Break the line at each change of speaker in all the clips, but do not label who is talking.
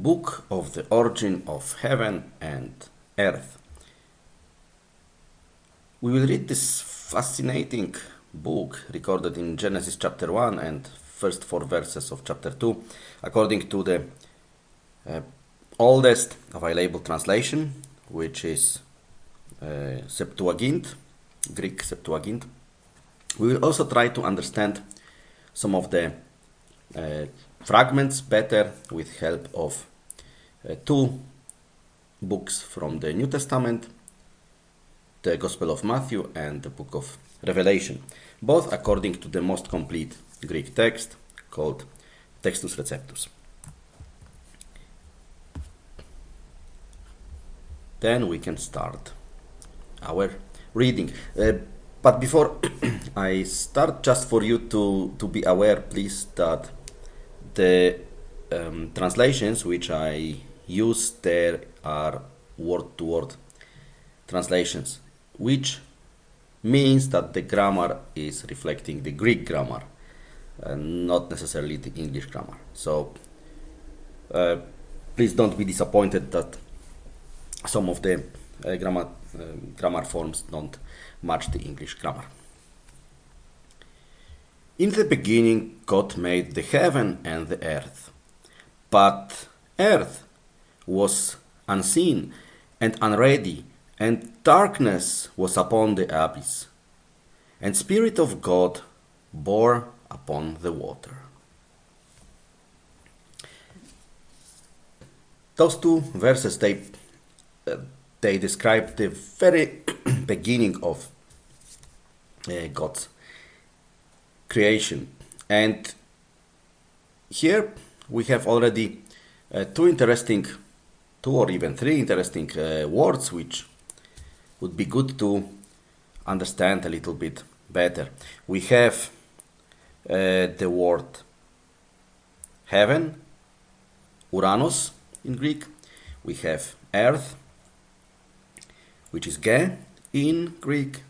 book of the origin of heaven and earth. We will read this fascinating book recorded in Genesis chapter 1 and first 4 verses of chapter 2 according to the oldest available translation, which is Septuagint, Greek Septuagint. We will also try to understand some of the fragments better with help of two books from the New Testament, the Gospel of Matthew and the book of Revelation, both according to the most complete Greek text called Textus Receptus. Then we can start our reading. But before I start, just for you to be aware, please, that the translations which I use there are word-to-word translations, which means that the grammar is reflecting the Greek grammar, not necessarily the English grammar. So please don't be disappointed that some of the grammar forms don't match the English grammar. In the beginning, God made the heaven and the earth. But earth was unseen and unready, and darkness was upon the abyss, and Spirit of God bore upon the water. Those two verses, they describe the very beginning of God's creation. And here we have already two or even three interesting words which would be good to understand a little bit better. We have the word heaven, uranos in Greek. We have earth, which is ge in Greek.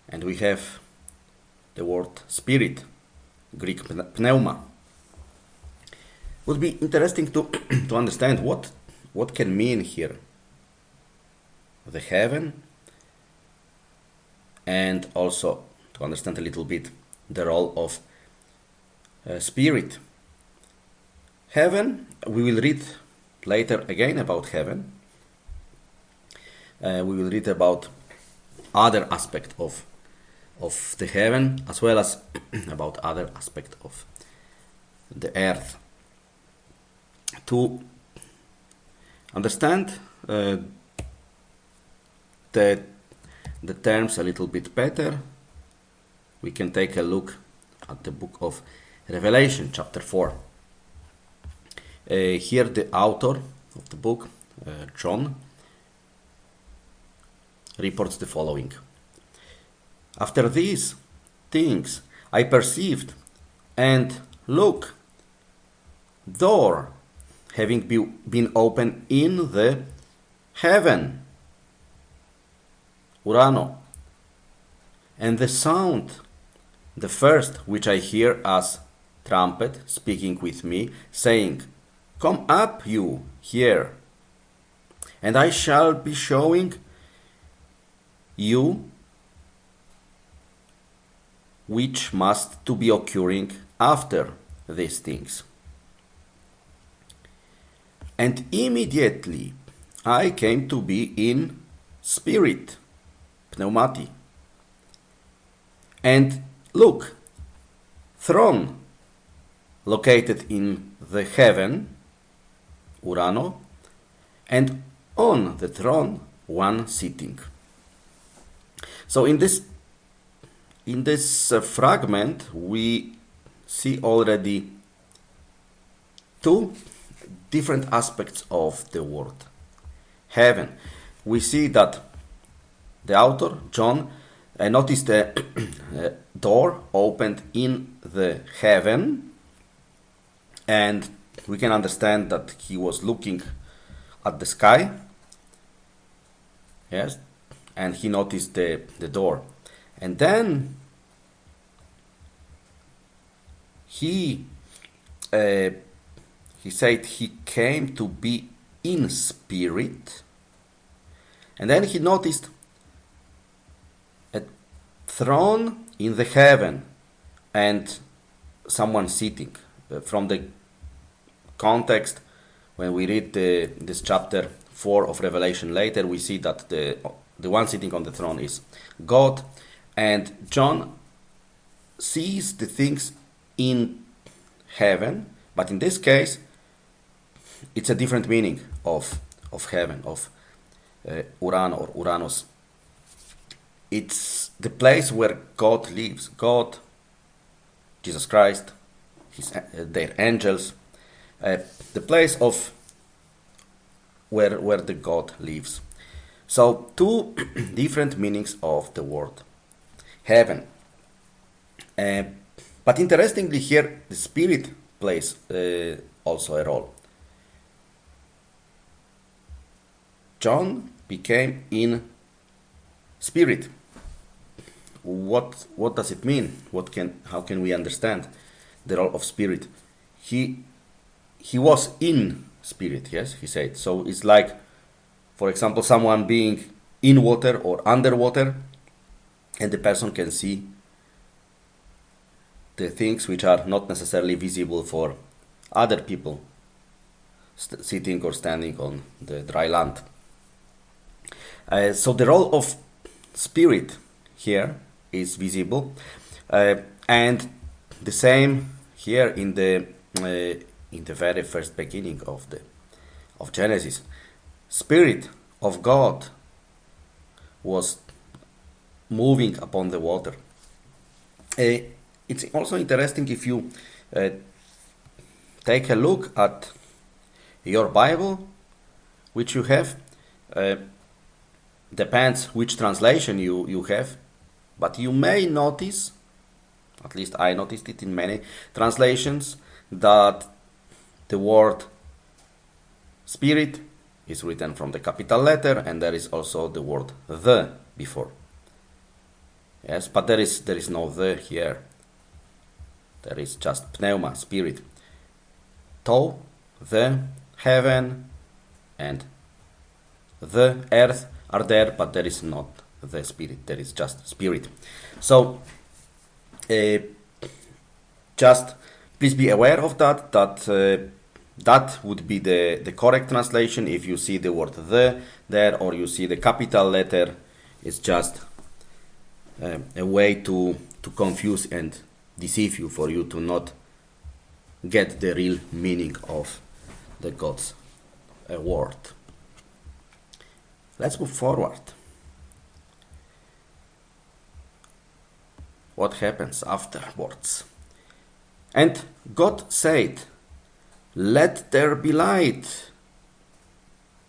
And we have the word spirit, Greek pneuma. Would be interesting to understand what can mean here the heaven, and also to understand a little bit the role of spirit. Heaven, we will read later again about heaven. We will read about other aspect of the heaven, as well as about other aspect of the earth. To understand the terms a little bit better, we can take a look at the book of Revelation, chapter 4. Here the author of the book, John, reports the following. After these things I perceived, and look, door having been opened in the heaven, urano, and the sound, the first which I hear as trumpet speaking with me, saying, Come up you here, and I shall be showing you which must to be occurring after these things. And immediately I came to be in spirit, pneumati. And look, throne located in the heaven, urano, and on the throne one sitting. So in this fragment we see already two different aspects of the word heaven. We see that the author, John, noticed the door opened in the heaven, and we can understand that he was looking at the sky, yes, and he noticed the door. And then he he said he came to be in spirit. And then he noticed a throne in the heaven and someone sitting. From the context, when we read this chapter 4 of Revelation later, we see that the one sitting on the throne is God, and John sees the things in heaven, but in this case it's a different meaning of heaven, of Uran or Uranus. It's the place where God lives. God, Jesus Christ, their angels, the place of where the God lives. So two different meanings of the word heaven. But interestingly here, the spirit plays also a role. John became in spirit. What does it mean? How can we understand the role of spirit? He was in spirit, yes, he said. So it's like, for example, someone being in water or underwater, and the person can see the things which are not necessarily visible for other people sitting or standing on the dry land. So the role of spirit here is visible, and the same here in the very first beginning of Genesis. Spirit of God was moving upon the water. It's also interesting if you take a look at your Bible, which you have. Depends which translation you have, but you may notice, at least I noticed it in many translations, that the word spirit is written from the capital letter, and there is also the word the before. Yes, but there is no the here. There is just pneuma, spirit. To, the, heaven, and the earth are there, but there is not the spirit. There is just spirit. So, just please be aware of that. That would be the correct translation. If you see the word the there, or you see the capital letter, it's just a way to confuse and deceive you, for you to not get the real meaning of the God's word. Let's move forward. What happens afterwards? And God said, "Let there be light."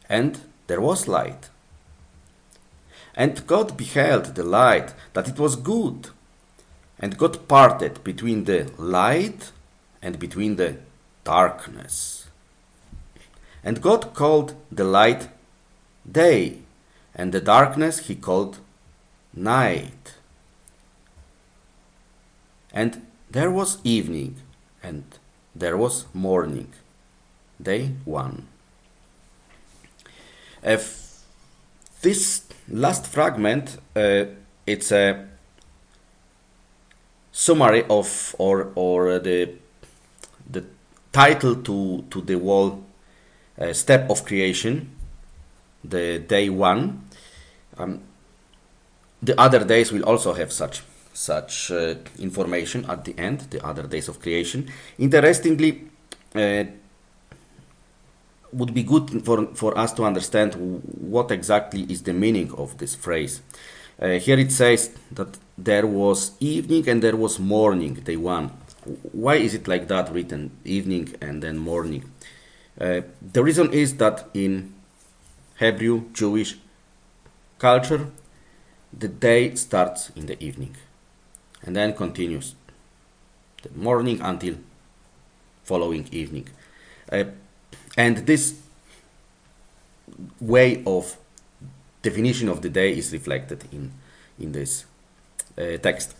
And there was light. And God beheld the light, that it was good. And God parted between the light and between the darkness. And God called the light day, and the darkness he called night. And there was evening, and there was morning, day one. This last fragment, it's a summary of or the title to the whole step of creation, the day one. The other days will also have such information at the end, the other days of creation. Interestingly, would be good for us to understand what exactly is the meaning of this phrase. Here it says that there was evening and there was morning, day one. Why is it like that, written evening and then morning? The reason is that in Hebrew, Jewish culture, the day starts in the evening and then continues the morning until following evening. And this way of definition of the day is reflected in this text.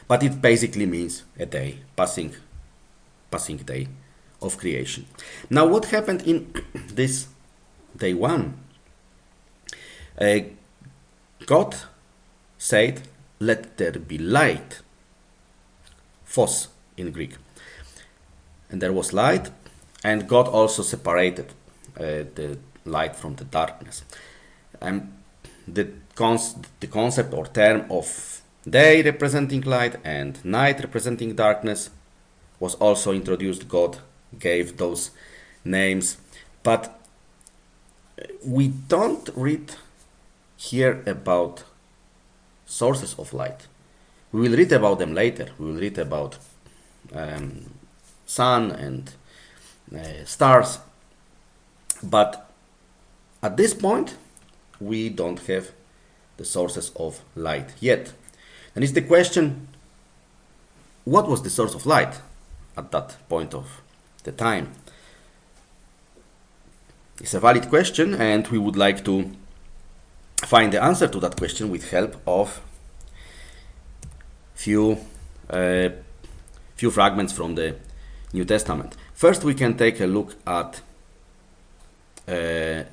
But it basically means a day, passing day of creation. Now, what happened in this day one? God said, "Let there be light," phos in Greek. And there was light, and God also separated the light from the darkness. And the concept or term of day representing light and night representing darkness was also introduced. God gave those names, but we don't read here about sources of light. We will read about them later. We will read about sun and stars, but at this point we don't have the sources of light yet. And it's the question, what was the source of light at that point of the time? It's a valid question, and we would like to find the answer to that question with help of few fragments from the New Testament. First, we can take a look at the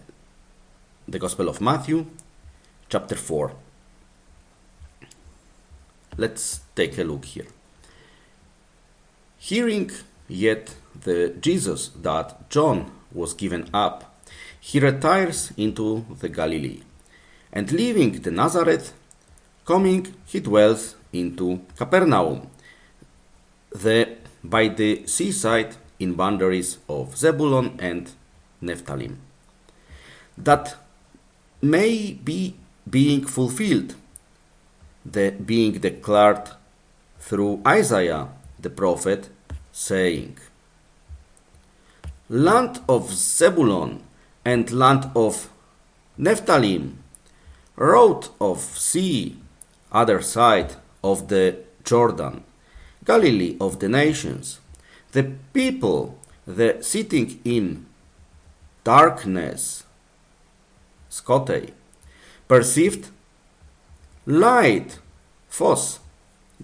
Gospel of Matthew, chapter 4. Let's take a look here. Hearing yet the Jesus that John was given up, he retires into the Galilee, and leaving the Nazareth, coming, he dwells into Capernaum, by the seaside in boundaries of Zebulun and Nephthalim, that may be being fulfilled, being declared through Isaiah the prophet, saying, "Land of Zebulun and land of Nephthalim, road of sea, other side of the Jordan, Galilee of the nations, the people, the sitting in darkness, Scotei, perceived light, phos,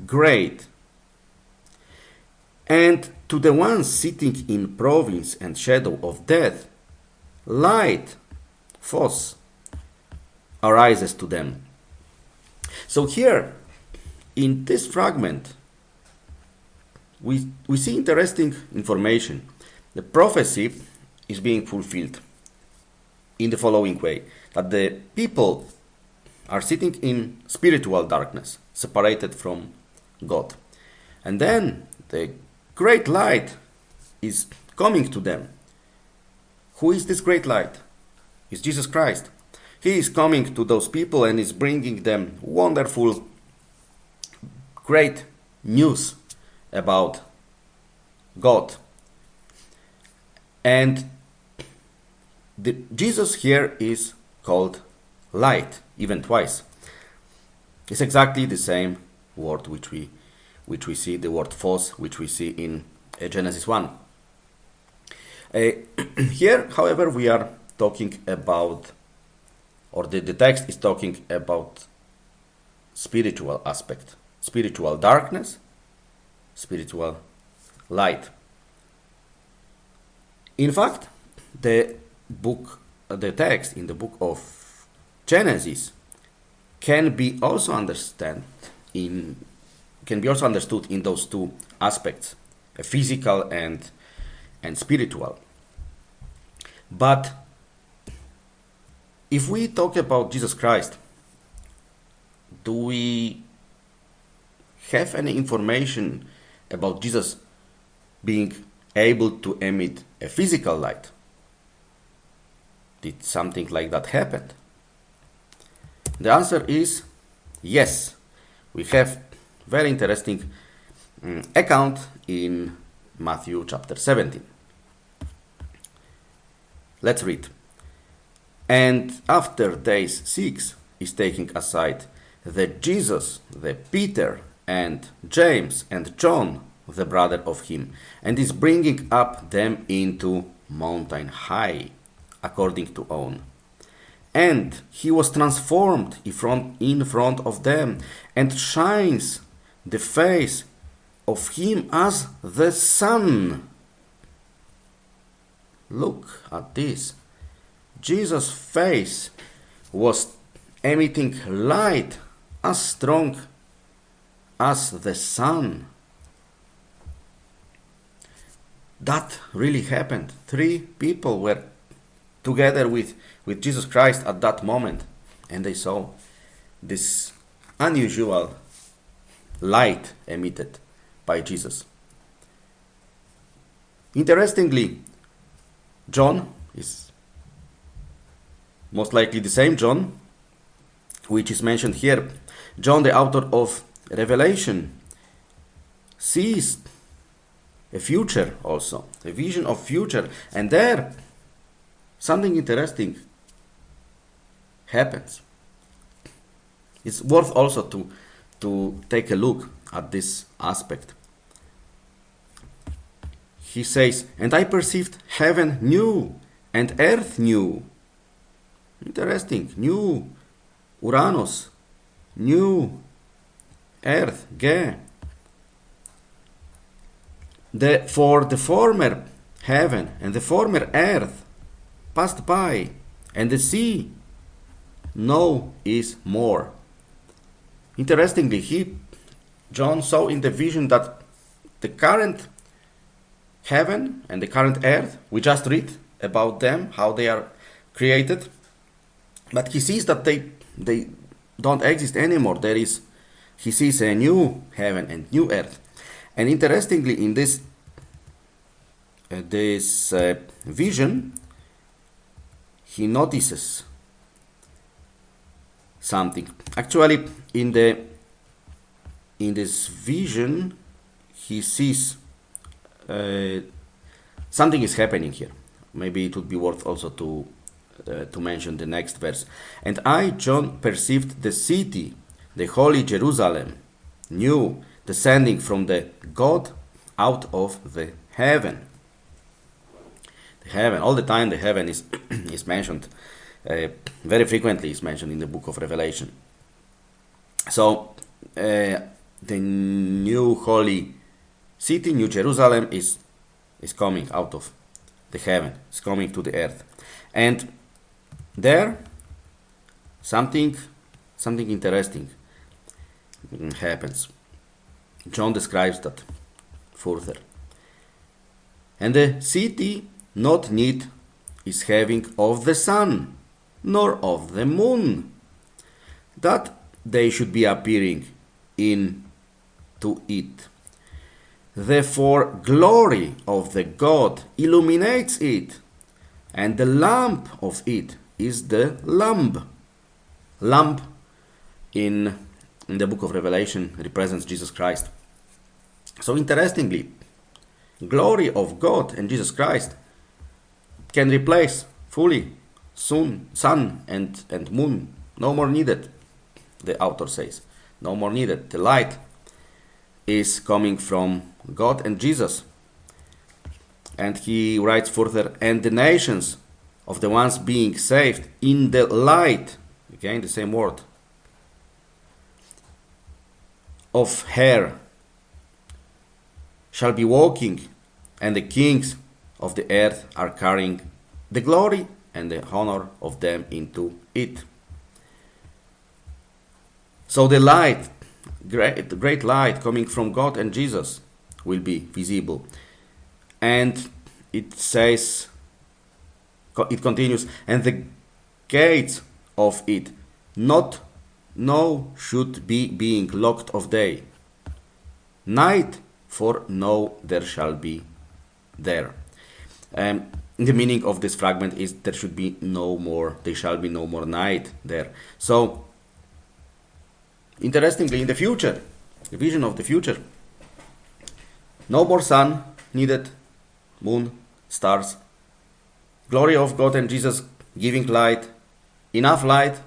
great. And to the ones sitting in province and shadow of death, light, phos, arises to them." So here, in this fragment, we see interesting information. The prophecy is being fulfilled in the following way, that the people are sitting in spiritual darkness, separated from God. And then the great light is coming to them. Who is this great light? It's Jesus Christ. He is coming to those people and is bringing them wonderful, great news about God. And Jesus here is called light, even twice. It's exactly the same word which we see, the word phos, which we see in Genesis 1. Here, however, we are talking about, or the text is talking about spiritual aspect, spiritual darkness, spiritual light. In fact, the text in the book of Genesis can be also understood in those two aspects, physical and spiritual. But if we talk about Jesus Christ, do we have any information about Jesus being able to emit a physical light? Did something like that happen? The answer is yes. We have very interesting account in Matthew chapter 17. Let's read. "And after days 6 is taking aside the Jesus, the Peter, and James, and John, the brother of him, and is bringing up them into mountain high, according to own. And he was transformed in front of them, and shines the face of him as the sun, look at this. Jesus' face was emitting light as strong as the sun. That really happened. 3 people were together with Jesus Christ at that moment, and they saw this unusual light emitted by Jesus. Interestingly, John is most likely the same John which is mentioned here. John, the author of Revelation, sees a future also, a vision of future, and there something interesting happens. It's worth also to take a look at this aspect. He says, "And I perceived heaven new and earth new." Interesting. New Uranus, new earth, Ge. For the former heaven and the former earth passed by, and the sea no is more. Interestingly, John saw in the vision that the current heaven and the current earth, we just read about them, how they are created, but he sees that they don't exist anymore. He sees a new heaven and new earth. And interestingly, in this vision, he notices something. Actually, in this vision, he sees something is happening here. Maybe it would be worth also to mention the next verse. "And I, John, perceived the city, the holy Jerusalem, new, descending from the God out of the heaven." The heaven, all the time the heaven is is mentioned, very frequently is mentioned in the book of Revelation. So the new holy city, New Jerusalem, is coming out of the heaven, is coming to the earth. And there something interesting happens. John describes that further. "And the city not need is having of the sun, nor of the moon, that they should be appearing in to it. The glory of the God illuminates it, and the lamp of it is the Lamb." Lamb in the book of Revelation represents Jesus Christ. So interestingly, glory of God and Jesus Christ can replace fully sun and moon. No more needed, the author says. No more needed. The light is coming from God and Jesus. And he writes further, "And the nations of the ones being saved in the light," again the same word, "of her shall be walking, and the kings of the earth are carrying the glory and the honor of them into it." So the light, great light coming from God and Jesus, will be visible. And it says, it continues, "And the gates of it should be being locked of day. Night, for no there shall be there." The meaning of this fragment is there shall be no more night there. So, interestingly, in the future, the vision of the future, no more sun needed, moon, stars, glory of God and Jesus giving light, enough light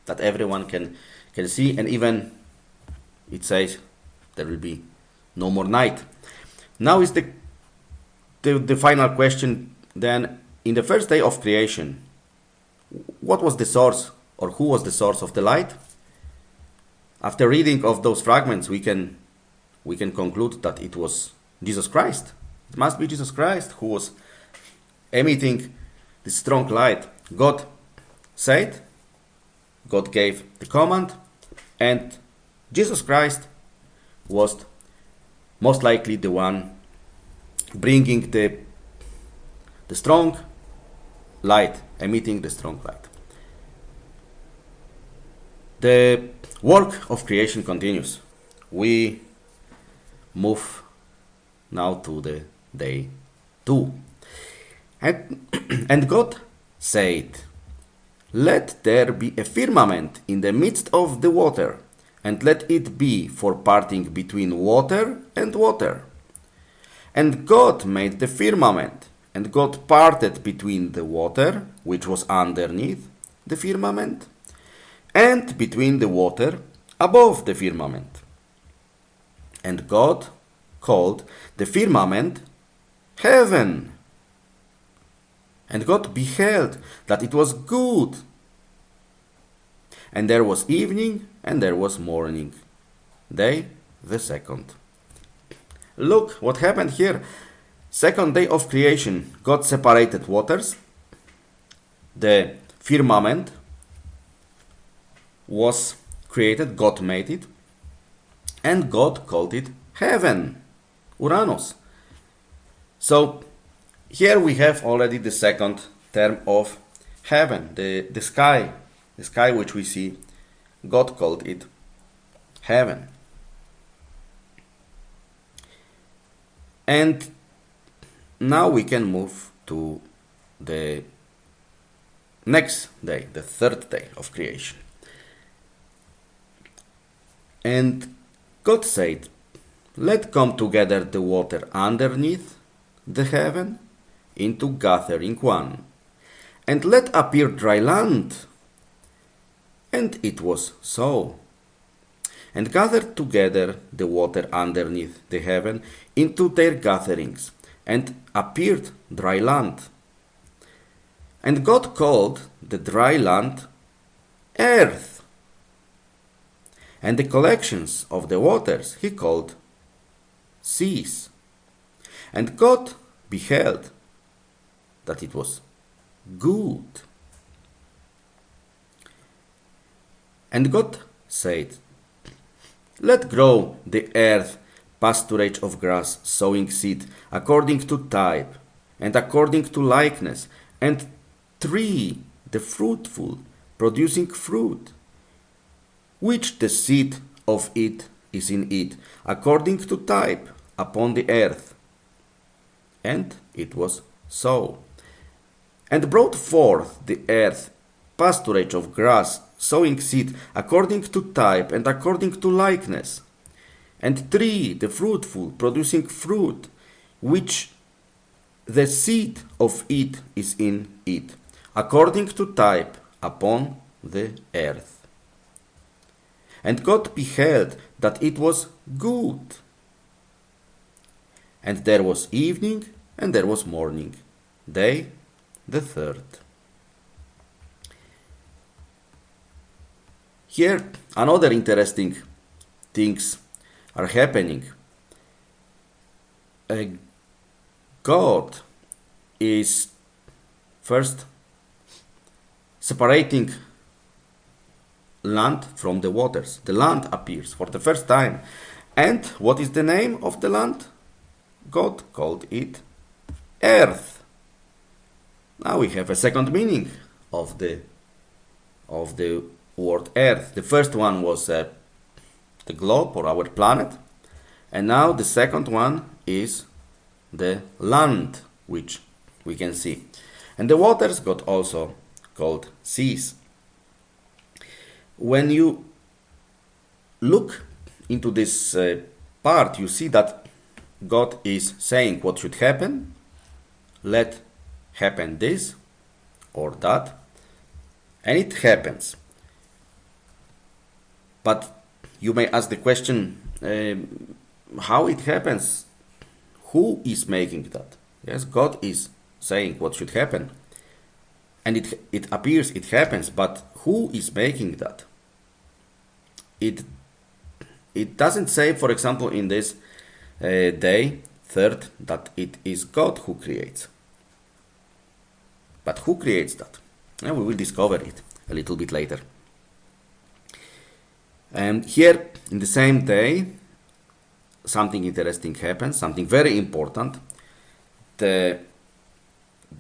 that everyone can see, and even it says there will be no more night. Now is the final question then. In the first day of creation, what was the source, or who was the source of the light? After reading of those fragments, we can conclude that it was Jesus Christ. It must be Jesus Christ who was emitting this strong light. God said, God gave the command, and Jesus Christ was most likely the one bringing the strong light, emitting the strong light. The work of creation continues. We move now to the day 2. And God said, "Let there be a firmament in the midst of the water, and let it be for parting between water and water. And God made the firmament, and God parted between the water, which was underneath the firmament, and between the water above the firmament. And God called the firmament heaven. And God beheld that it was good. And there was evening, and there was morning, day the second." Look what happened here. Second day of creation, God separated waters. The firmament was created, God made it, and God called it heaven, Uranus. So here we have already the second term of heaven, the sky which we see. God called it heaven. And now we can move to the next day, the third day of creation. And God said, "Let come together the water underneath the heaven into gathering one, and let appear dry land." And it was so. And gathered together the water underneath the heaven into their gatherings, and appeared dry land. And God called the dry land earth, and the collections of the waters he called seas. And God beheld that it was good. And God said, "Let grow the earth pasturage of grass, sowing seed, according to type, and according to likeness, and tree, the fruitful, producing fruit, which the seed of it is in it, according to type, upon the earth." And it was so. And brought forth the earth pasturage of grass, sowing seed, according to type, and according to likeness, and tree, the fruitful, producing fruit, which the seed of it is in it, according to type, upon the earth. And God beheld that it was good. And there was evening, and there was morning, day the third. Here, another interesting things are happening. God is first separating land from the waters. The land appears for the first time. And what is the name of the land? God called it earth. Now we have a second meaning of the word earth. The first one was the globe or our planet, and now the second one is the land which we can see. And the waters got also called seas. When you look into this part, you see that God is saying what should happen. Let happen this or that, and it happens. But you may ask the question, how it happens? Who is making that? Yes, God is saying what should happen. And it appears, it happens, but who is making that? It doesn't say, for example, in this day, third, that it is God who creates. But who creates that? And we will discover it a little bit later. And here, in the same day, something interesting happens, something very important. The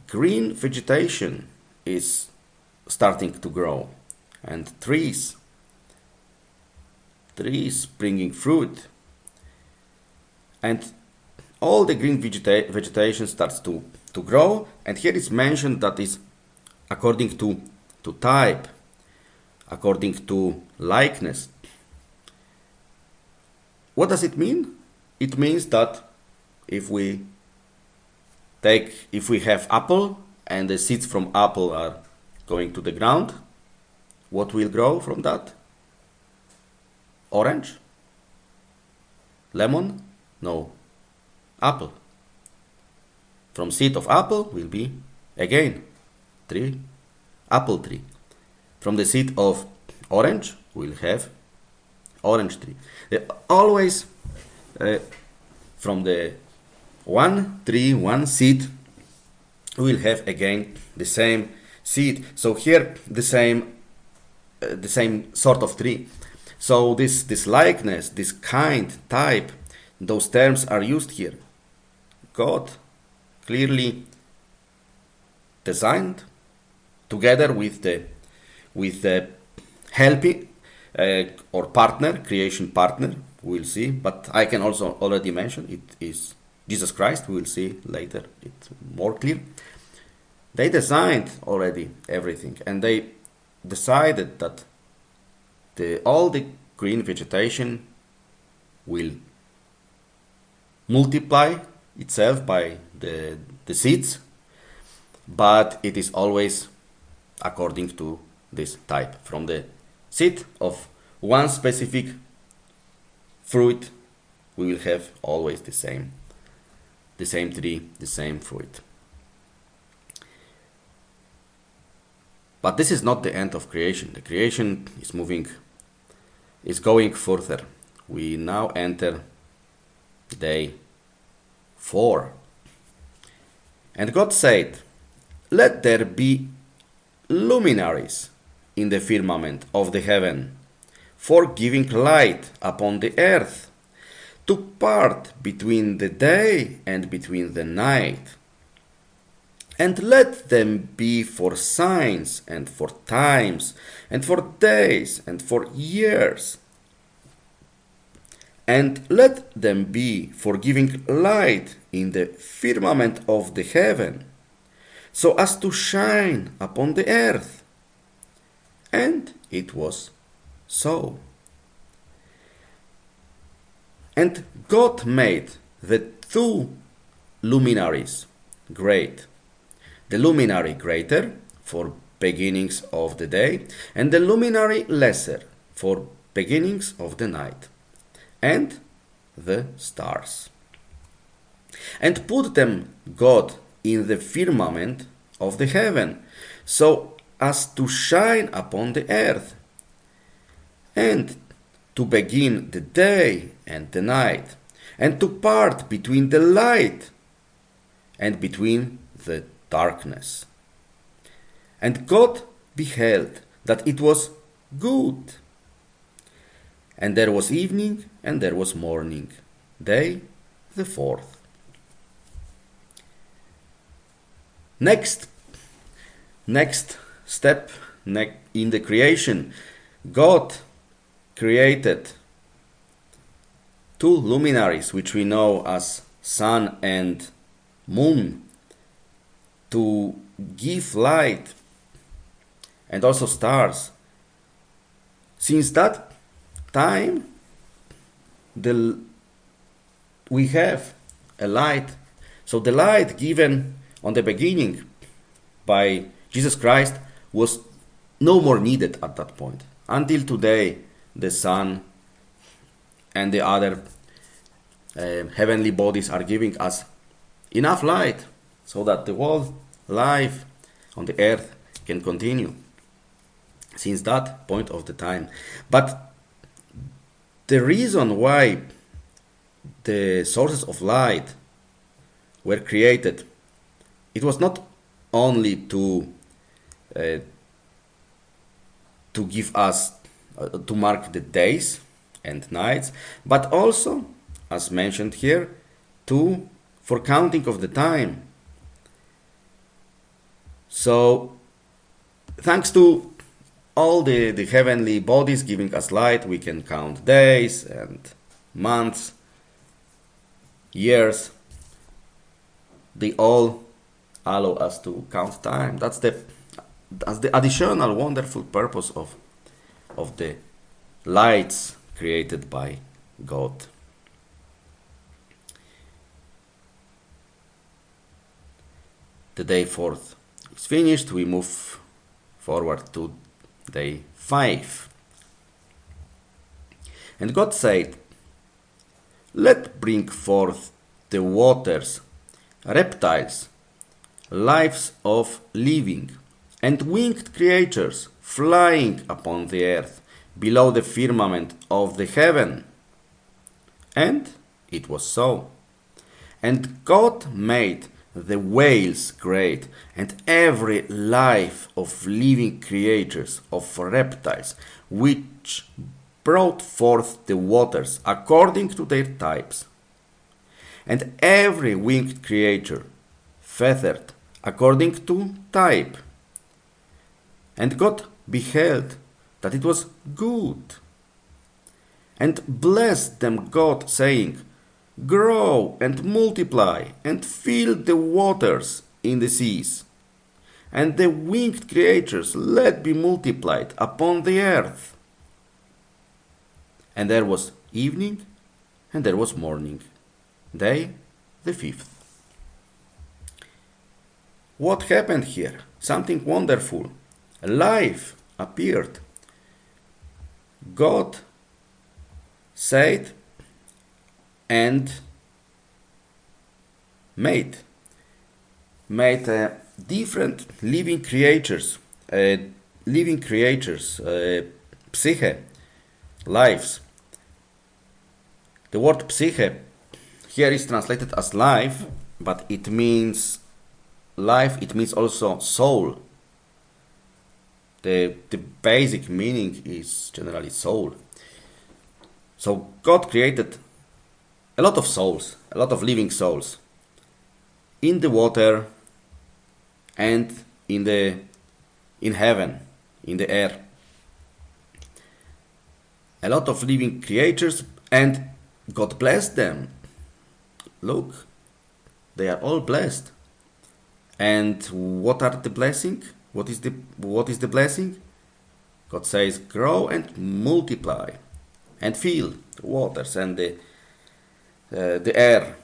green vegetation is starting to grow, and trees bringing fruit, and all the green vegetation starts to grow. And here it's mentioned that is according to type, according to likeness. What does it mean? It means that if we have apple and the seeds from apple are going to the ground, what will grow from that? Orange? Lemon? No. Apple. From seed of apple will be again tree, apple tree. From the seed of orange we'll have orange tree. Always from the one tree, one seed, we'll have again the same seed. So here the same sort of tree. So this likeness, this kind, type, those terms are used here. God clearly designed together with the helping or partner, creation partner, we'll see. But I can also already mention it is Jesus Christ. We'll see later. It's more clear. They designed already everything, and they decided that all the green vegetation will multiply itself by the seeds, but it is always according to this type. From the seed of one specific fruit, we will have always the same tree, the same fruit. But this is not the end of creation. The creation is going further. We now enter day 4. And God said, "Let there be luminaries in the firmament of the heaven, for giving light upon the earth, to part between the day and between the night. And let them be for signs and for times and for days and for years. And let them be for giving light in the firmament of the heaven, so as to shine upon the earth." And it was so. And God made the 2 luminaries great, the luminary greater for beginnings of the day, and the luminary lesser for beginnings of the night, and the stars. And put them God in the firmament of the heaven, so as to shine upon the earth, and to begin the day and the night, and to part between the light and between the darkness. And God beheld that it was good. And there was evening and there was morning, day the 4th. Next step in the creation, God created 2 luminaries, which we know as sun and moon, to give light, and also stars. Since that time, we have a light. So the light given on the beginning by Jesus Christ was no more needed at that point. Until today, the sun and the other heavenly bodies are giving us enough light so that the whole life on the earth can continue since that point of the time. But the reason why the sources of light were created, it was not only uh, to give us to mark the days and nights, but also, as mentioned here, to for counting of the time. So thanks to all the heavenly bodies giving us light, we can count days and months, years. They all allow us to count time. That's the additional wonderful purpose of the lights created by God. The day 4th is finished. We move forward to day 5. And God said, "Let bring forth the waters, reptiles, lives of living, and winged creatures flying upon the earth, below the firmament of the heaven." And it was so. And God made the whales great, and every life of living creatures, of reptiles, which brought forth the waters according to their types, and every winged creature, feathered according to type. And God beheld that it was good. And blessed them God, saying, "Grow and multiply, and fill the waters in the seas, and the winged creatures let be multiplied upon the earth." And there was evening, and there was morning, day the 5th. What happened here? Something wonderful. Life appeared. God said and made different living creatures, psyche, lives. The word psyche here is translated as life, but it means life, it means also soul. The basic meaning is generally soul. So God created a lot of souls, a lot of living souls, in the water and in heaven, in the air. A lot of living creatures, and God blessed them. Look, they are all blessed. And what are the blessing? What is the blessing? God says, "Grow and multiply, and fill the waters and the air."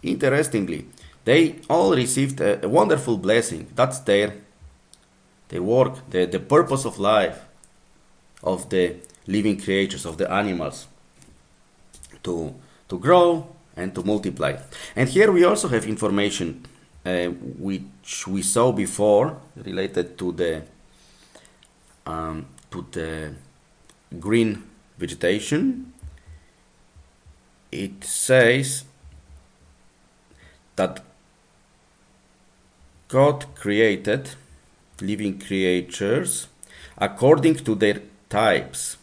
Interestingly, they all received a wonderful blessing. That's their work, the purpose of life, of the living creatures, of the animals, to grow and to multiply. And here we also have information which we saw before, related to the green vegetation. It says that God created living creatures according to their types.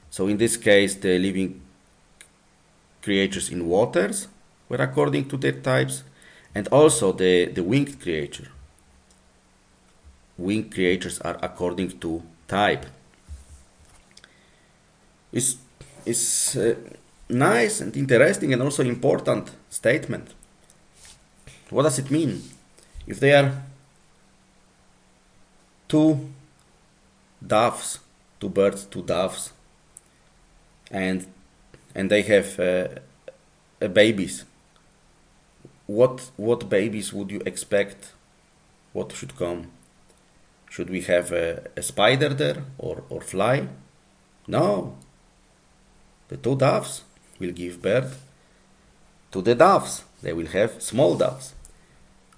So in this case, the living creatures in waters were according to their types, and also the winged creature. Winged creatures are according to type. It's nice and interesting and also important statement. What does it mean? If there are two birds, two doves, and they have babies, what babies would you expect? What should come? Should we have a spider there, or fly? No. The two doves will give birth to the doves. They will have small doves.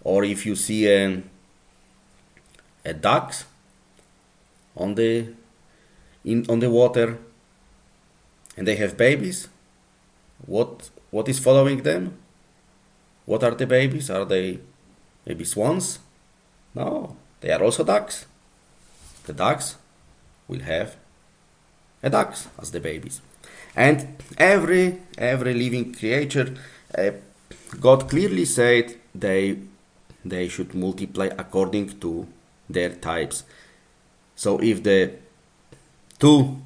Or if you see a ducks on the water, and they have babies, what is following them? What are the babies? Are they Maybe swans? No, they are also ducks. The ducks will have a ducks as the babies. And every living creature, God clearly said they should multiply according to their types. So if the two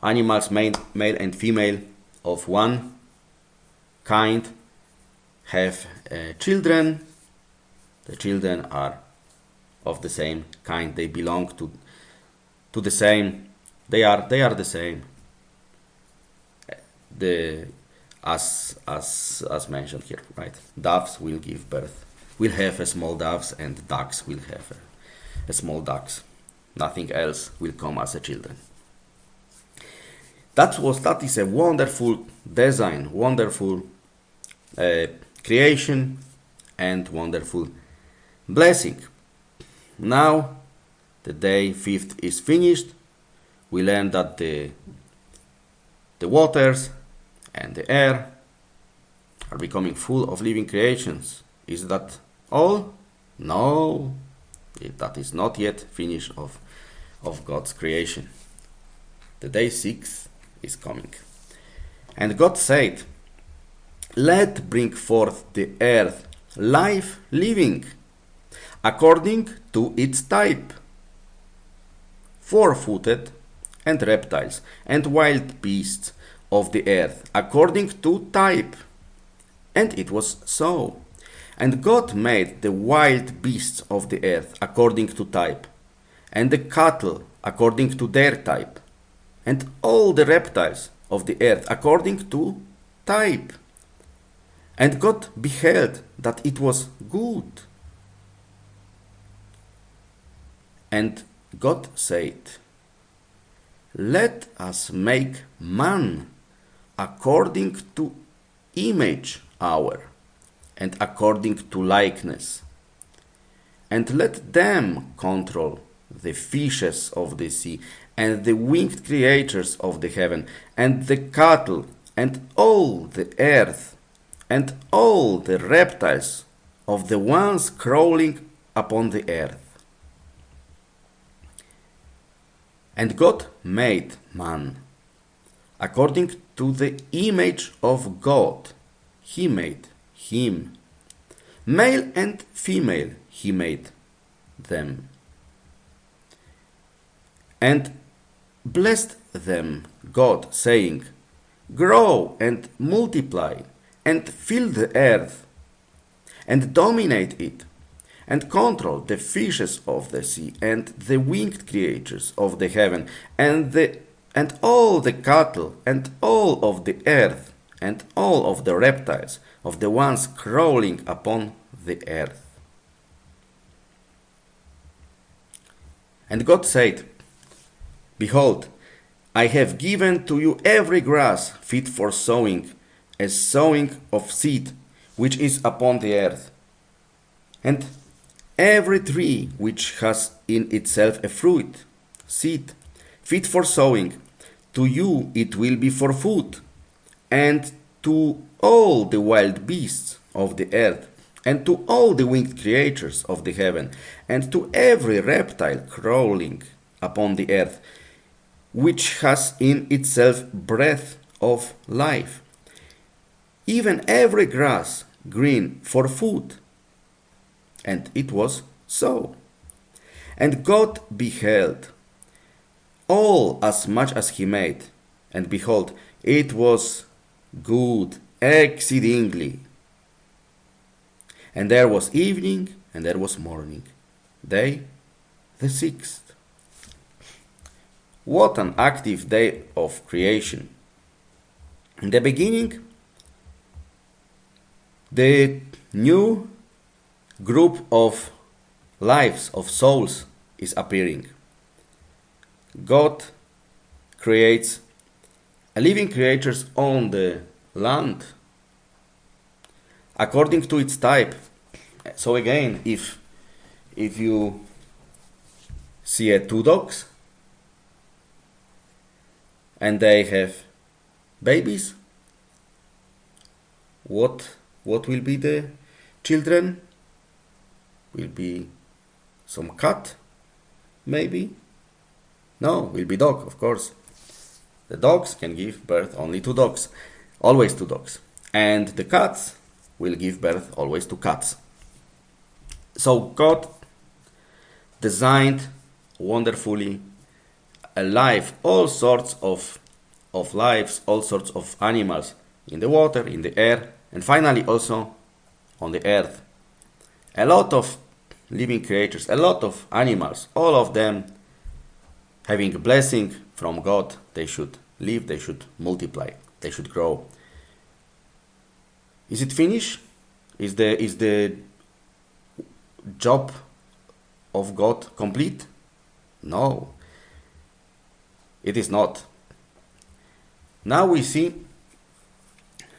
animals, male and female of one kind, have children, the children are of the same kind. They belong to the same. They are the same. As mentioned here, right? Doves will give birth. Will have a small doves, and ducks will have a small ducks. Nothing else will come as a children. That is a wonderful design, wonderful creation, and wonderful blessing. Now the day 5th is finished. We learn that the waters and the air are becoming full of living creations. Is that all? No, that is not yet finished of God's creation. The day 6 is coming. And God said, "Let bring forth the earth life living, according to its type, 4-footed, and reptiles, and wild beasts of the earth, according to type." And it was so. And God made the wild beasts of the earth according to type, and the cattle according to their type, and all the reptiles of the earth according to type. And God beheld that it was good. And God said, "Let us make man according to image our, and according to likeness, and let them control the fishes of the sea, and the winged creatures of the heaven, and the cattle, and all the earth, and all the reptiles of the ones crawling upon the earth." And God made man according to the image of God. He made him. Male and female he made them. And blessed them God, saying, "Grow and multiply, and fill the earth, and dominate it, and control the fishes of the sea, and the winged creatures of the heaven, and all the cattle, and all of the earth, and all of the reptiles of the ones crawling upon the earth." And God said, "Behold, I have given to you every grass fit for sowing, as sowing of seed, which is upon the earth, and every tree which has in itself a fruit, seed, fit for sowing, to you it will be for food, and to all the wild beasts of the earth, and to all the winged creatures of the heaven, and to every reptile crawling upon the earth, which has in itself breath of life, even every grass green for food." And it was so. And God beheld all as much as he made, and behold, it was good exceedingly. And there was evening, and there was morning, day the 6th. What an active day of creation. In the beginning, the new group of lives, of souls, is appearing. God creates living creatures on the land according to its type. So again, if you see two dogs and they have babies, what will be the children? Will be some cat, maybe? No, will be dog, of course. The dogs can give birth only to dogs, always to dogs. And the cats will give birth always to cats. So God designed wonderfully a life, all sorts of lives, all sorts of animals in the water, in the air, and finally also on the earth. A lot of living creatures, a lot of animals, all of them having a blessing from God. They should live, they should multiply, they should grow. Is it finished? Is the job of God complete? No, it is not. Now we see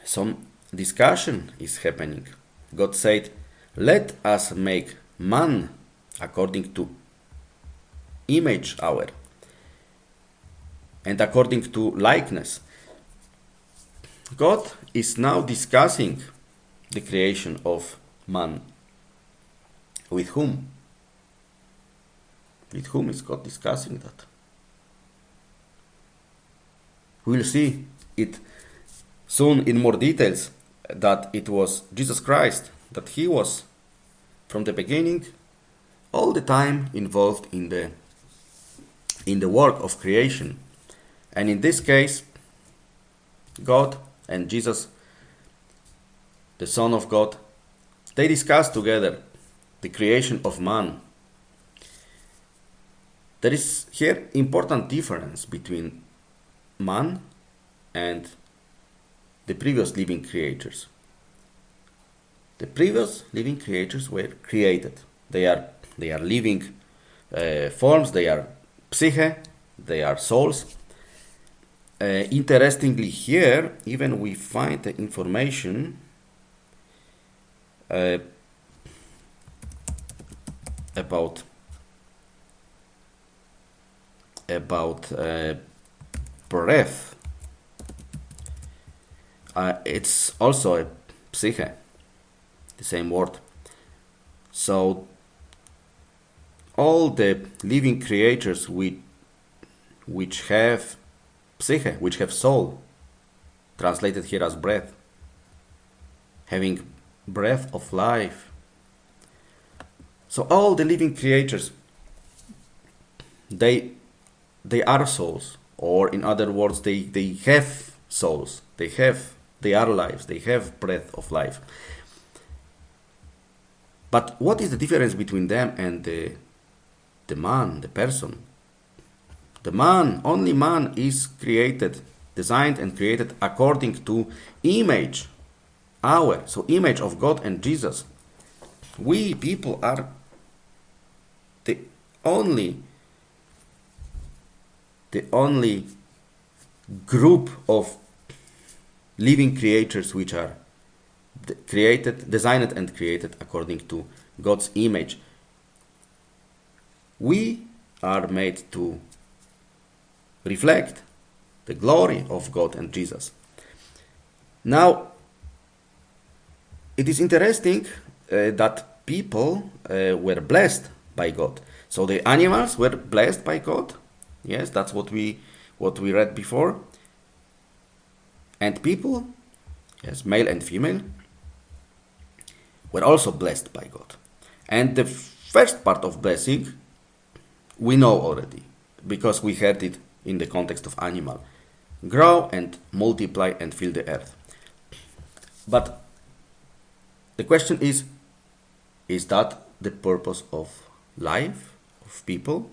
some discussion is happening. God said, let us make man according to image our and according to likeness. God is now discussing the creation of man. With whom? With whom is God discussing that? We'll see it soon in more details, that it was Jesus Christ, that he was from the beginning all the time involved in the work of creation. And in this case, God and Jesus, the Son of God, they discussed together the creation of man. There is here important difference between man and the previous living creatures. The previous living creatures were created. They are living forms, they are psyche, they are souls. Interestingly here, even we find the information about breath. It's also a psyche, the same word. So all the living creatures which have psyche, which have soul, translated here as breath, having breath of life. So all the living creatures, they are souls, or in other words, they have souls, they are lives, they have breath of life. But what is the difference between them and the man, the person? The man, only man is created, designed and created according to image, so image of God and Jesus. We people are the only group of living creatures which are created, designed and created according to God's image. We are made to reflect the glory of God and Jesus. Now, it is interesting that people were blessed by God. So the animals were blessed by God. Yes, that's what we read before. And people, yes, male and female, were also blessed by God. And the first part of blessing we know already, because we heard it in the context of animal. Grow and multiply and fill the earth. But the question is that the purpose of life, of people?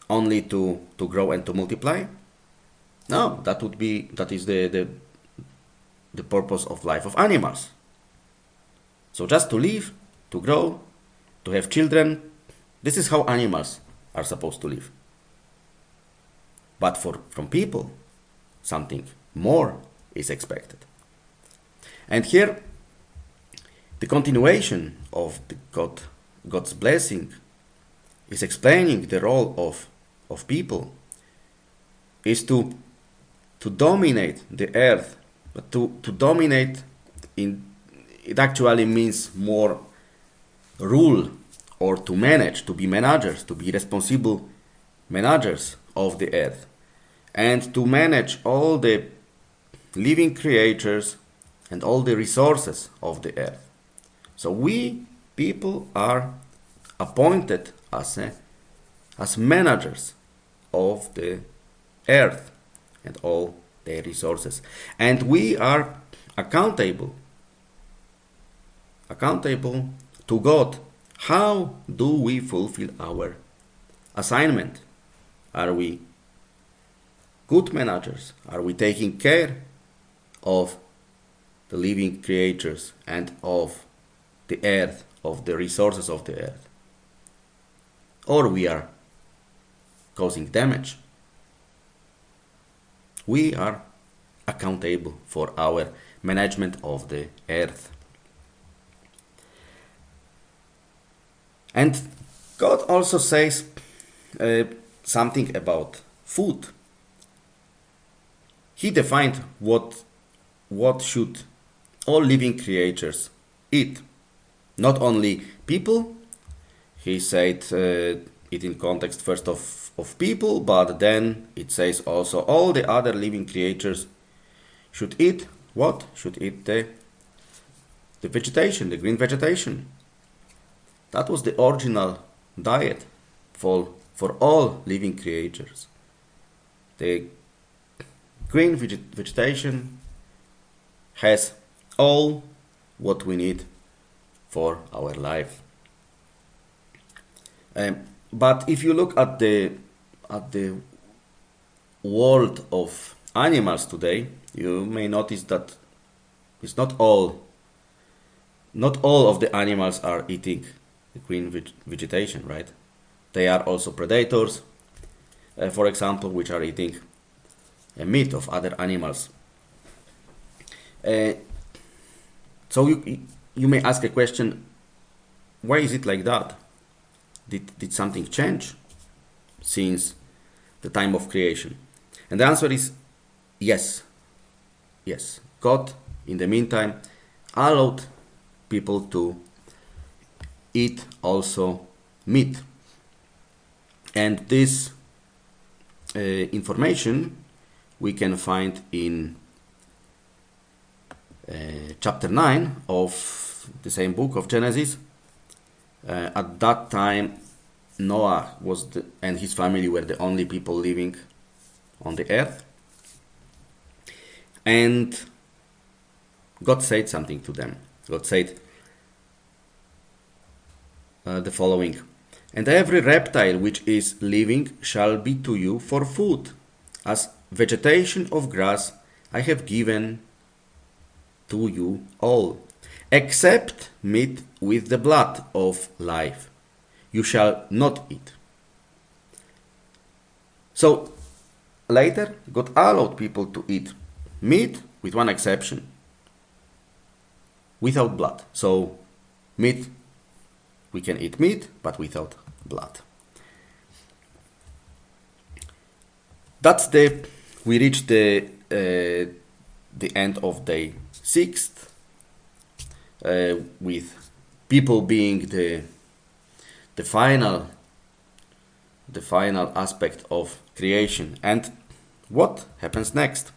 Only to grow and to multiply? No, that is the purpose of life of animals. So just to live, to grow, to have children, this is how animals are supposed to live. But from people, something more is expected. And here, the continuation of God's blessing is explaining the role of people, is to dominate the earth. But to dominate, it actually means more rule or to manage, to be managers, to be responsible managers of the earth, and to manage all the living creatures and all the resources of the earth. So we people are appointed as managers of the earth and all their resources, and we are accountable to God. How do we fulfill our assignment? Are we good managers? Are we taking care of the living creatures and of the earth, of the resources of the earth? Or we are causing damage? We are accountable for our management of the earth. And God also says something about food. He defined what should all living creatures eat. Not only people, he said it in context first of people, but then it says also all the other living creatures should eat what? Should eat the vegetation, the green vegetation. That was the original diet for all living creatures. The green vegetation has all what we need for our life. But if you look at the world of animals today, you may notice that it's not all of the animals are eating the green vegetation, right? They are also predators, for example, which are eating meat of other animals. So you may ask a question, why is it like that? Did something change since the time of creation? And the answer is yes. Yes. God, in the meantime, allowed people to eat also meat. And this information we can find in chapter 9 of the same book of Genesis. At that time, Noah and his family were the only people living on the earth. And God said something to them. God said the following: "And every reptile which is living shall be to you for food. As vegetation of grass I have given to you all, except meat with the blood of life. You shall not eat." So later, God allowed people to eat meat, with one exception, without blood. So meat, we can eat meat, but without blood. We reach the end of day 6, with people being the final aspect of creation. And what happens next?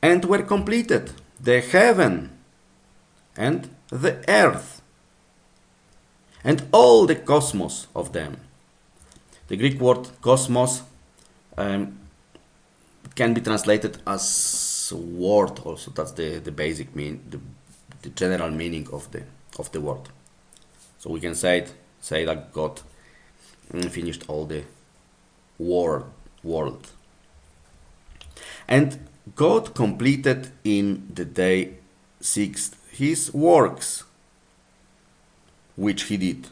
"And were completed the heaven and the earth, and all the cosmos of them." The Greek word cosmos can be translated as world also. That's the basic the general meaning of the word. So we can say that God finished all the world. And God completed in the day 6 his works which he did.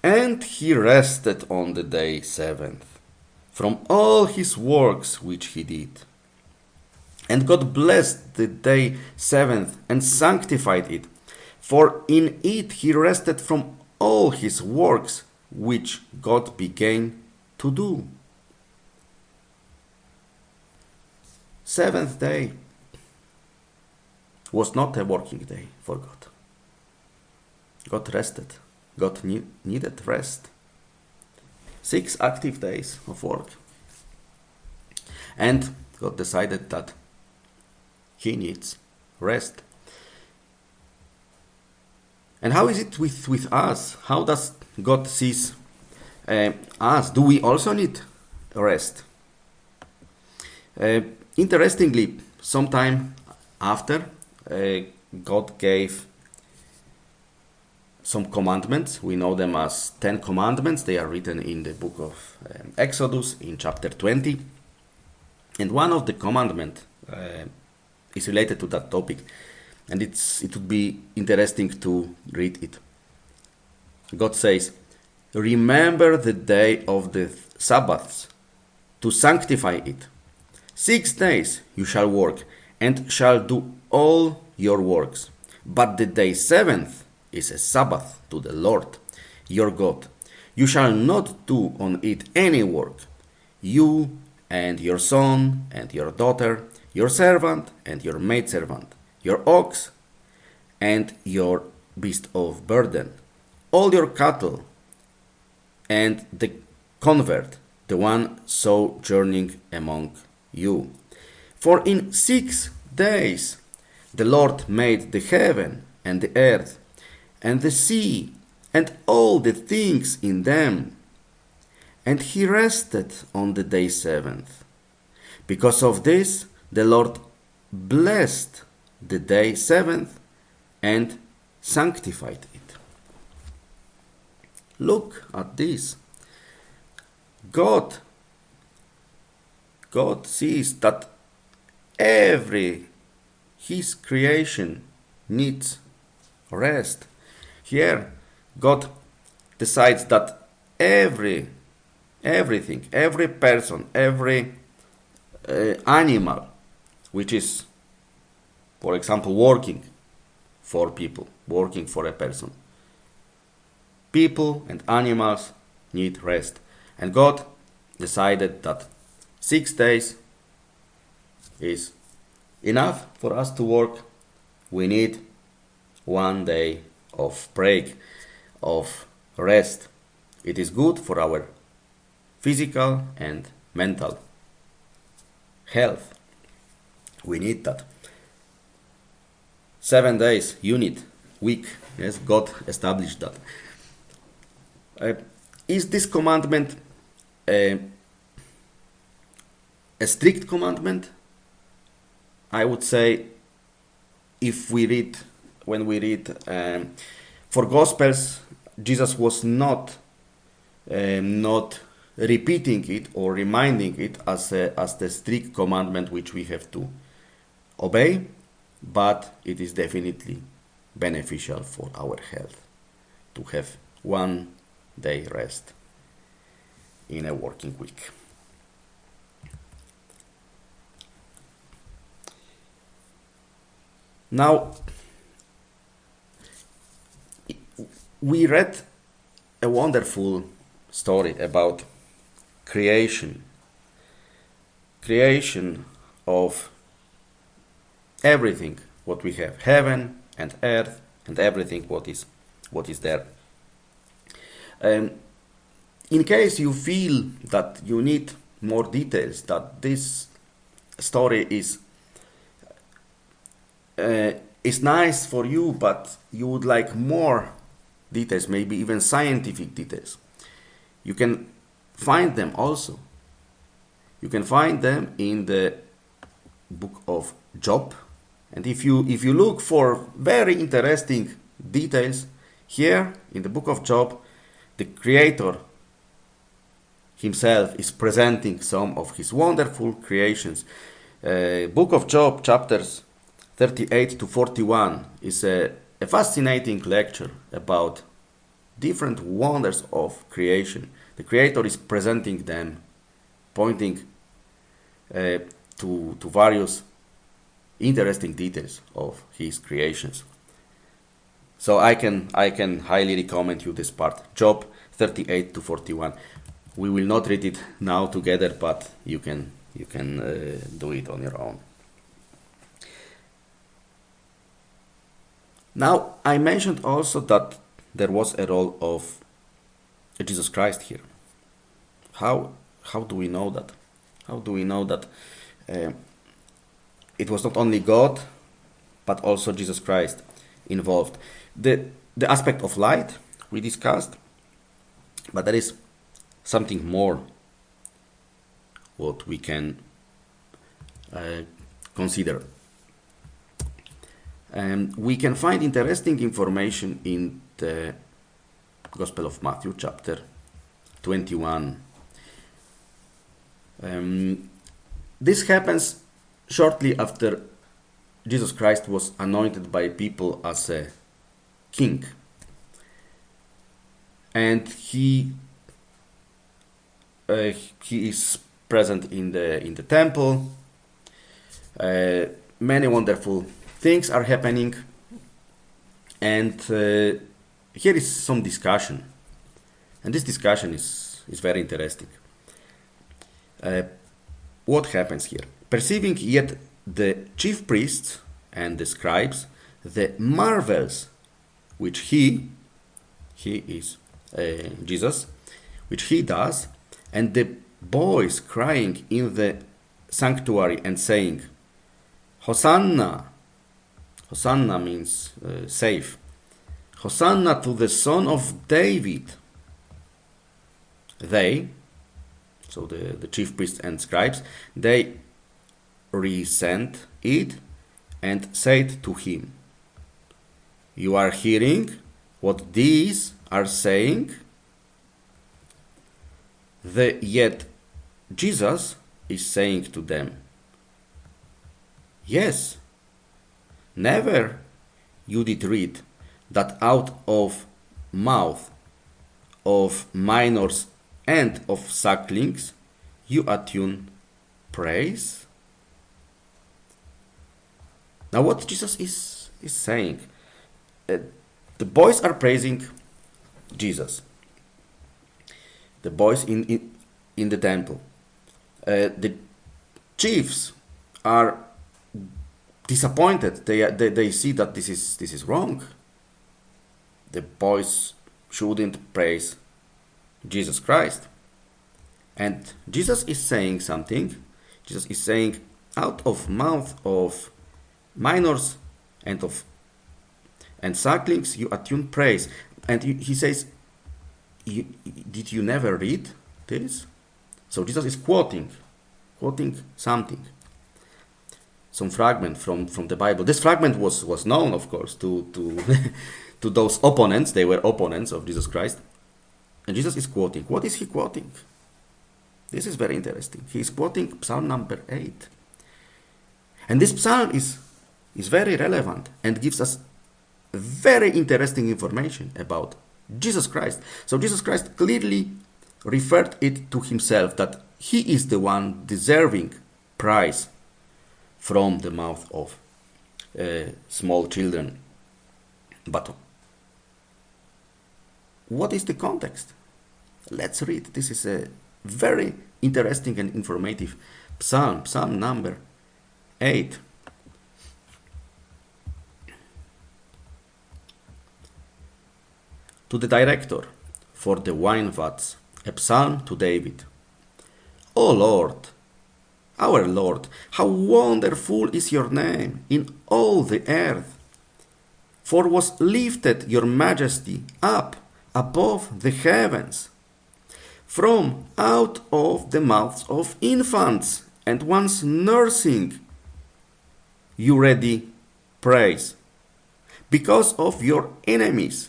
And he rested on the day 7th from all his works which he did. And God blessed the day 7th and sanctified it, for in it he rested from all his works which God began to do. 7th day. was not a working day for God. God rested. God needed rest. 6 active days of work. And God decided that He needs rest. And how is it with us? How does God sees us? Do we also need rest? Interestingly, sometime after, God gave some commandments. We know them as 10 commandments. They are written in the book of Exodus in chapter 20. And one of the commandments is related to that topic. And it would be interesting to read it. God says, "Remember the day of the Sabbaths, to sanctify it. 6 days you shall work, and shall do all your works. But the day 7th is a Sabbath to the Lord your God. You shall not do on it any work, you and your son and your daughter, your servant and your maidservant, your ox and your beast of burden, all your cattle, and the convert, the one sojourning among you. For in 6 days the Lord made the heaven and the earth, and the sea, and all the things in them. And He rested on the day 7th. Because of this, the Lord blessed the day 7th and sanctified it." Look at this. God sees that His creation needs rest. Here, God decides that everything, every person, every animal, which is, for example, working for people, working for a person. People and animals need rest. And God decided that 6 days is enough for us to work. We need 1 day of break, of rest. It is good for our physical and mental health. We need that. 7 days, unit, week. Yes, God established that. Is this commandment a strict commandment? I would say, when we read for Gospels, Jesus was not repeating it or reminding it as the strict commandment which we have to obey, but it is definitely beneficial for our health to have 1 day rest in a working week. Now, we read a wonderful story about creation of everything what we have, heaven and earth and everything what is there. In case you feel that you need more details, that this story is nice for you, but you would like more details, maybe even scientific details, you can find them also. You can find them in the book of Job. And if you look for very interesting details, here in the book of Job, the Creator himself is presenting some of his wonderful creations. Book of Job, chapters 38 to 41, is a fascinating lecture about different wonders of creation. The Creator is presenting them, pointing to various interesting details of his creations. So I can highly recommend you this part, Job 38 to 41. We will not read it now together, but you can do it on your own. Now, I mentioned also that there was a role of Jesus Christ here. How do we know that? How do we know that it was not only God, but also Jesus Christ involved? The aspect of light we discussed, but there is something more what we can consider. We can find interesting information in the Gospel of Matthew, chapter 21. This happens shortly after Jesus Christ was anointed by people as a king. And he is present in the temple. Many wonderful things are happening, and here is some discussion, and this discussion is very interesting. What happens here? Perceiving yet the chief priests and the scribes the marvels which he is Jesus, which he does, and the boys crying in the sanctuary and saying, Hosanna! Hosanna means save. Hosanna to the Son of David. They, so the chief priests and scribes, they resent it and said to him, You are hearing what these are saying? Yet Jesus is saying to them, Yes, never you did read that out of mouth of minors and of sucklings you attune praise? Now what Jesus is saying, the boys are praising Jesus. The boys in the temple. The chiefs are disappointed. They see that this is wrong. The boys shouldn't praise Jesus Christ. And Jesus is saying something. Jesus is saying, out of mouth of minors and sucklings you attune praise. And he says, did you never read this? So Jesus is quoting something, some fragment from the Bible. This fragment was known, of course, to to those opponents. They were opponents of Jesus Christ. And Jesus is quoting. What is he quoting? This is very interesting. He is quoting Psalm number 8. And this psalm is very relevant and gives us very interesting information about Jesus Christ. So Jesus Christ clearly referred it to himself, that he is the one deserving praise from the mouth of small children. But what is the context? Let's read. This is a very interesting and informative psalm, Psalm number 8. To the director for the wine vats, a psalm to David. O Lord, our Lord, how wonderful is your name in all the earth. For was lifted your majesty up above the heavens. From out of the mouths of infants and ones nursing, you ready praise. Because of your enemies,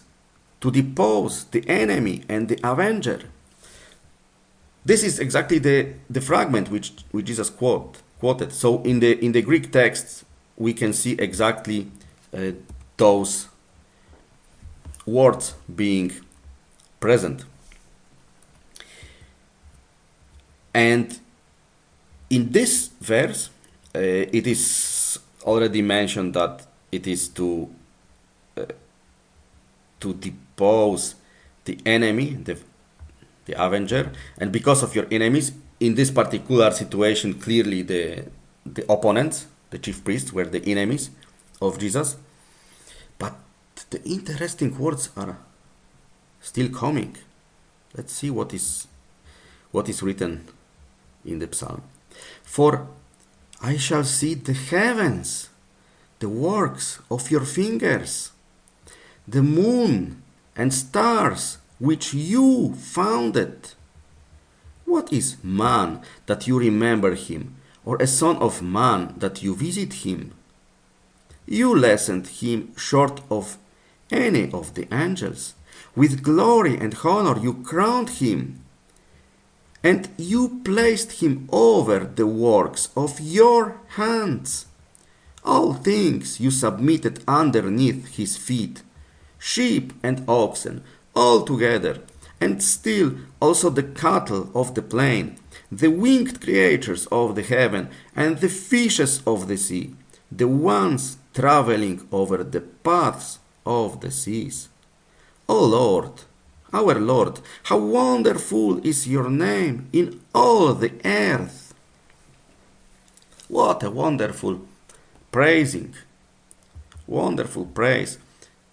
to depose the enemy and the avenger. This is exactly the fragment which Jesus quoted. So in the Greek texts, we can see exactly those words being present. And in this verse, it is already mentioned that it is to depose the enemy, the avenger, and because of your enemies, in this particular situation, clearly the opponents, the chief priests, were the enemies of Jesus. But the interesting words are still coming. Let's see what is written in the psalm. For I shall see the heavens, the works of your fingers, the moon and stars which you founded. What is man that you remember him, or a son of man that you visit him? You lessened him short of any of the angels. With glory and honor you crowned him, and you placed him over the works of your hands. All things you submitted underneath his feet, sheep and oxen, all together, and still also the cattle of the plain, the winged creatures of the heaven, and the fishes of the sea, the ones traveling over the paths of the seas. O Lord, our Lord, how wonderful is your name in all the earth. What a wonderful praising, wonderful praise.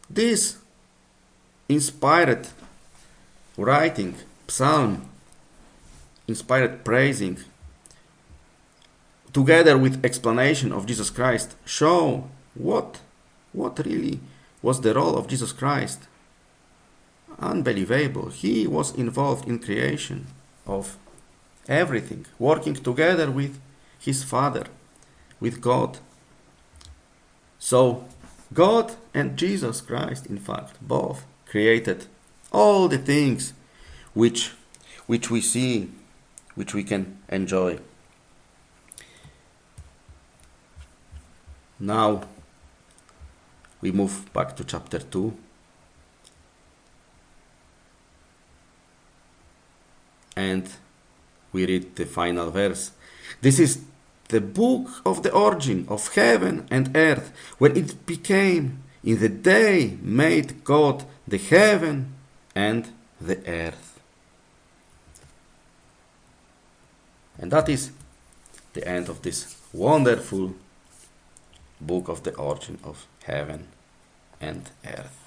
This inspired writing, psalm, inspired praising, together with explanation of Jesus Christ, show what really was the role of Jesus Christ. Unbelievable. He was involved in creation of everything, working together with his Father, with God. So God and Jesus Christ, in fact, both created all the things which we see, which we can enjoy. Now we move back to chapter 2. And we read the final verse. This is the book of the origin of heaven and earth, when it became in the day made God the heaven and the earth. And that is the end of this wonderful book of the origin of heaven and earth.